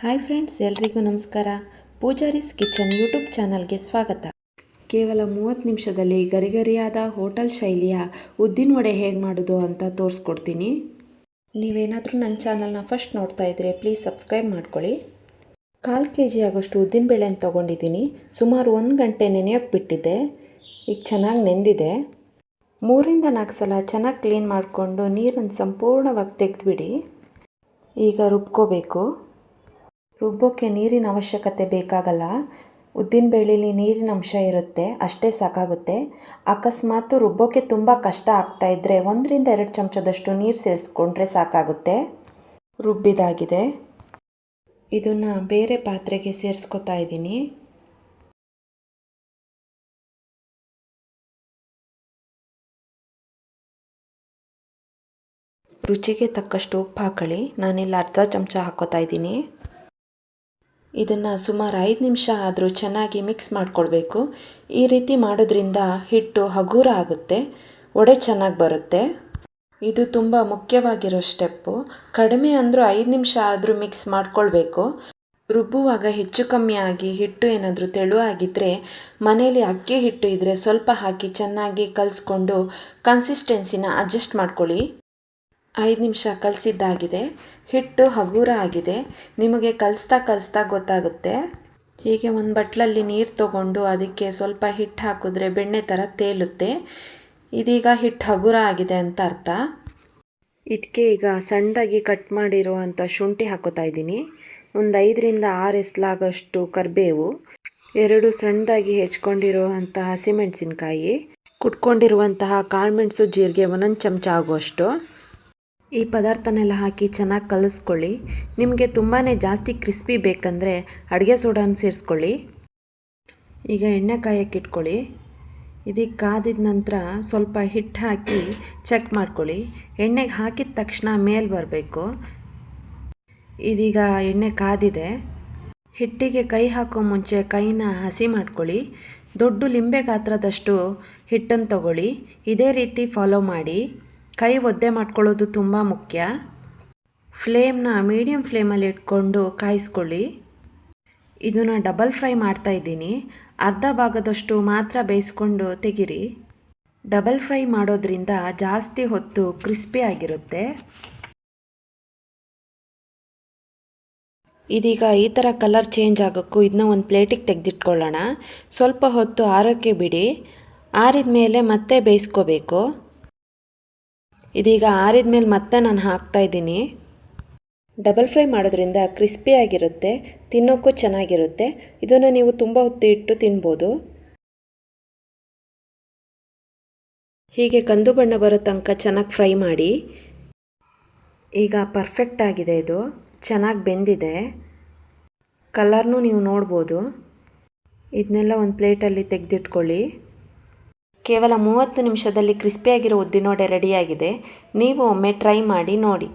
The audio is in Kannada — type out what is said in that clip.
ಹಾಯ್ ಫ್ರೆಂಡ್ಸ್, ಎಲ್ರಿಗೂ ನಮಸ್ಕಾರ. ಪೂಜಾರೀಸ್ ಕಿಚನ್ ಯೂಟ್ಯೂಬ್ ಚಾನಲ್ಗೆ ಸ್ವಾಗತ. ಕೇವಲ 30 ನಿಮಿಷದಲ್ಲಿ ಗರಿಗರಿಯಾದ ಹೋಟೆಲ್ ಶೈಲಿಯ ಉದ್ದಿನ ವಡೆ ಹೇಗೆ ಮಾಡೋದು ಅಂತ ತೋರಿಸ್ಕೊಡ್ತೀನಿ. ನೀವೇನಾದರೂ ನನ್ನ ಚಾನಲ್ನ ಫಸ್ಟ್ ನೋಡ್ತಾ ಇದ್ದರೆ ಪ್ಲೀಸ್ ಸಬ್ಸ್ಕ್ರೈಬ್ ಮಾಡ್ಕೊಳ್ಳಿ. 1/4 kg ಆಗೋಷ್ಟು ಉದ್ದಿನಬೇಳೆನ ತೊಗೊಂಡಿದ್ದೀನಿ. ಸುಮಾರು 1 ಗಂಟೆ ನೆನೆಯೋಕ್ಕೆ ಬಿಟ್ಟಿದ್ದೆ. ಈಗ ಚೆನ್ನಾಗಿ ನೆಂದಿದೆ. 3-4 ಸಲ ಚೆನ್ನಾಗಿ ಕ್ಲೀನ್ ಮಾಡಿಕೊಂಡು ನೀರನ್ನು ಸಂಪೂರ್ಣವಾಗಿ ತೆಗೆದುಬಿಡಿ. ಈಗ ರುಬ್ಕೋಬೇಕು. ರುಬ್ಬೋಕ್ಕೆ ನೀರಿನ ಅವಶ್ಯಕತೆ ಬೇಕಾಗಲ್ಲ. ಉದ್ದಿನಬೇಳೆಲಿ ನೀರಿನ ಅಂಶ ಇರುತ್ತೆ, ಅಷ್ಟೇ ಸಾಕಾಗುತ್ತೆ. ಅಕಸ್ಮಾತ್ ರುಬ್ಬೋಕ್ಕೆ ತುಂಬ ಕಷ್ಟ ಆಗ್ತಾಯಿದ್ರೆ 1-2 ಚಮಚದಷ್ಟು ನೀರು ಸೇರಿಸ್ಕೊಂಡ್ರೆ ಸಾಕಾಗುತ್ತೆ. ರುಬ್ಬಿದಾಗಿದೆ. ಇದನ್ನು ಬೇರೆ ಪಾತ್ರೆಗೆ ಸೇರಿಸ್ಕೊತಾ ಇದ್ದೀನಿ. ರುಚಿಗೆ ತಕ್ಕಷ್ಟು ಉಪ್ಪು ಹಾಕೊಳ್ಳಿ. ನಾನಿಲ್ಲಿ ಅರ್ಧ ಚಮಚ ಹಾಕ್ಕೋತಾ ಇದ್ದೀನಿ. ಇದನ್ನು ಸುಮಾರು 5 ನಿಮಿಷ ಆದರೂ ಚೆನ್ನಾಗಿ ಮಿಕ್ಸ್ ಮಾಡಿಕೊಳ್ಬೇಕು. ಈ ರೀತಿ ಮಾಡೋದ್ರಿಂದ ಹಿಟ್ಟು ಹಗೂರ ಆಗುತ್ತೆ, ವಡೆ ಚೆನ್ನಾಗಿ ಬರುತ್ತೆ. ಇದು ತುಂಬ ಮುಖ್ಯವಾಗಿರೋ ಸ್ಟೆಪ್ಪು. ಕಡಿಮೆ ಅಂದರೂ 5 ನಿಮಿಷ ಆದರೂ ಮಿಕ್ಸ್ ಮಾಡಿಕೊಳ್ಬೇಕು. ರುಬ್ಬುವಾಗ ಹೆಚ್ಚು ಕಮ್ಮಿ ಆಗಿ ಹಿಟ್ಟು ಏನಾದರೂ ತೆಳುವಾಗಿದ್ದರೆ ಮನೇಲಿ ಅಕ್ಕಿ ಹಿಟ್ಟು ಇದ್ದರೆ ಸ್ವಲ್ಪ ಹಾಕಿ ಚೆನ್ನಾಗಿ ಕಲಿಸ್ಕೊಂಡು ಕನ್ಸಿಸ್ಟೆನ್ಸಿನ ಅಡ್ಜಸ್ಟ್ ಮಾಡ್ಕೊಳ್ಳಿ. 5 ನಿಮಿಷ ಕಲಸಿದ್ದಾಗಿದೆ. ಹಿಟ್ಟು ಹಗೂರ ಆಗಿದೆ. ನಿಮಗೆ ಕಲಿಸ್ತಾ ಗೊತ್ತಾಗುತ್ತೆ. ಹೀಗೆ ಒಂದು ಬಟ್ಲಲ್ಲಿ ನೀರು ತೊಗೊಂಡು ಅದಕ್ಕೆ ಸ್ವಲ್ಪ ಹಿಟ್ಟು ಹಾಕಿದ್ರೆ ಬೆಣ್ಣೆ ಥರ ತೇಲುತ್ತೆ. ಇದೀಗ ಹಿಟ್ಟು ಹಗೂರ ಆಗಿದೆ ಅಂತ ಅರ್ಥ. ಇದಕ್ಕೆ ಈಗ ಸಣ್ಣದಾಗಿ ಕಟ್ ಮಾಡಿರುವಂಥ ಶುಂಠಿ ಹಾಕೋತಾ ಇದ್ದೀನಿ. ಒಂದು 5-6 ಎಸ್ಲಾಗೋಷ್ಟು ಕರಿಬೇವು, 2 ಸಣ್ಣದಾಗಿ ಹೆಚ್ಕೊಂಡಿರುವಂತಹ ಹಸಿಮೆಣಸಿನ್ಕಾಯಿ, ಕುಟ್ಕೊಂಡಿರುವಂತಹ ಕಾಳುಮೆಣಸು, ಜೀರಿಗೆ 1 ಚಮಚ ಆಗುವಷ್ಟು. ಈ ಪದಾರ್ಥನೆಲ್ಲ ಹಾಕಿ ಚೆನ್ನಾಗಿ ಕಲಿಸ್ಕೊಳ್ಳಿ. ನಿಮಗೆ ತುಂಬಾ ಜಾಸ್ತಿ ಕ್ರಿಸ್ಪಿ ಬೇಕಂದರೆ ಅಡುಗೆ ಸೋಡಾನ ಸೇರಿಸ್ಕೊಳ್ಳಿ. ಈಗ ಎಣ್ಣೆ ಕಾಯಕ್ಕೆ ಇಟ್ಕೊಳ್ಳಿ. ಇದಕ್ಕೆ ಕಾದಿದ ನಂತರ ಸ್ವಲ್ಪ ಹಿಟ್ಟು ಹಾಕಿ ಚೆಕ್ ಮಾಡ್ಕೊಳ್ಳಿ. ಎಣ್ಣೆಗೆ ಹಾಕಿದ ತಕ್ಷಣ ಮೇಲೆ ಬರಬೇಕು. ಇದೀಗ ಎಣ್ಣೆ ಕಾದಿದೆ. ಹಿಟ್ಟಿಗೆ ಕೈ ಹಾಕೋ ಮುಂಚೆ ಕೈನ ಹಸಿ ಮಾಡ್ಕೊಳ್ಳಿ. ದೊಡ್ಡ ಲಿಂಬೆ ಗಾತ್ರದಷ್ಟು ಹಿಟ್ಟನ್ನು ತಗೊಳ್ಳಿ. ಇದೇ ರೀತಿ ಫಾಲೋ ಮಾಡಿ. ಕೈ ಒದ್ದೆ ಮಾಡ್ಕೊಳ್ಳೋದು ತುಂಬ ಮುಖ್ಯ. ಫ್ಲೇಮ್ನ ಮೀಡಿಯಮ್ ಫ್ಲೇಮಲ್ಲಿ ಇಟ್ಕೊಂಡು ಕಾಯಿಸ್ಕೊಳ್ಳಿ. ಇದನ್ನು ಡಬಲ್ ಫ್ರೈ ಮಾಡ್ತಾಯಿದ್ದೀನಿ. ಅರ್ಧ ಭಾಗದಷ್ಟು ಮಾತ್ರ ಬೇಯಿಸ್ಕೊಂಡು ತೆಗಿರಿ. ಡಬಲ್ ಫ್ರೈ ಮಾಡೋದ್ರಿಂದ ಜಾಸ್ತಿ ಹೊತ್ತು ಕ್ರಿಸ್ಪಿ ಆಗಿರುತ್ತೆ. ಇದೀಗ ಈ ಥರ ಕಲರ್ ಚೇಂಜ್ ಆಗೋಕ್ಕೂ ಇದನ್ನ ಒಂದು ಪ್ಲೇಟಿಗೆ ತೆಗೆದಿಟ್ಕೊಳ್ಳೋಣ. ಸ್ವಲ್ಪ ಹೊತ್ತು ಆರೋಕ್ಕೆ ಬಿಡಿ. ಆರಿದ ಮೇಲೆ ಮತ್ತೆ ಬೇಯಿಸ್ಕೋಬೇಕು. ಇದೀಗ ಆರಿದ ಮೇಲೆ ಮತ್ತೆ ನಾನು ಹಾಕ್ತಾಯಿದ್ದೀನಿ. ಡಬಲ್ ಫ್ರೈ ಮಾಡೋದ್ರಿಂದ ಕ್ರಿಸ್ಪಿಯಾಗಿರುತ್ತೆ, ತಿನ್ನೋಕ್ಕೂ ಚೆನ್ನಾಗಿರುತ್ತೆ. ಇದನ್ನು ನೀವು ತುಂಬ ಹೊತ್ತು ಇಟ್ಟು ತಿನ್ಬೋದು. ಹೀಗೆ ಕಂದು ಬಣ್ಣ ಬರೋ ತನಕ ಚೆನ್ನಾಗಿ ಫ್ರೈ ಮಾಡಿ. ಈಗ ಪರ್ಫೆಕ್ಟ್ ಆಗಿದೆ. ಇದು ಚೆನ್ನಾಗಿ ಬೆಂದಿದೆ. ಕಲರ್ನೂ ನೀವು ನೋಡ್ಬೋದು. ಇದನ್ನೆಲ್ಲ ಒಂದು ಪ್ಲೇಟಲ್ಲಿ ತೆಗೆದಿಟ್ಕೊಳ್ಳಿ. ಕೇವಲ 30 ನಿಮಿಷದಲ್ಲಿ ಕ್ರಿಸ್ಪಿಯಾಗಿರೋ ಉದ್ದಿನ ವಡೆ ರೆಡಿಯಾಗಿದೆ. ನೀವು ಒಮ್ಮೆ ಟ್ರೈ ಮಾಡಿ ನೋಡಿ.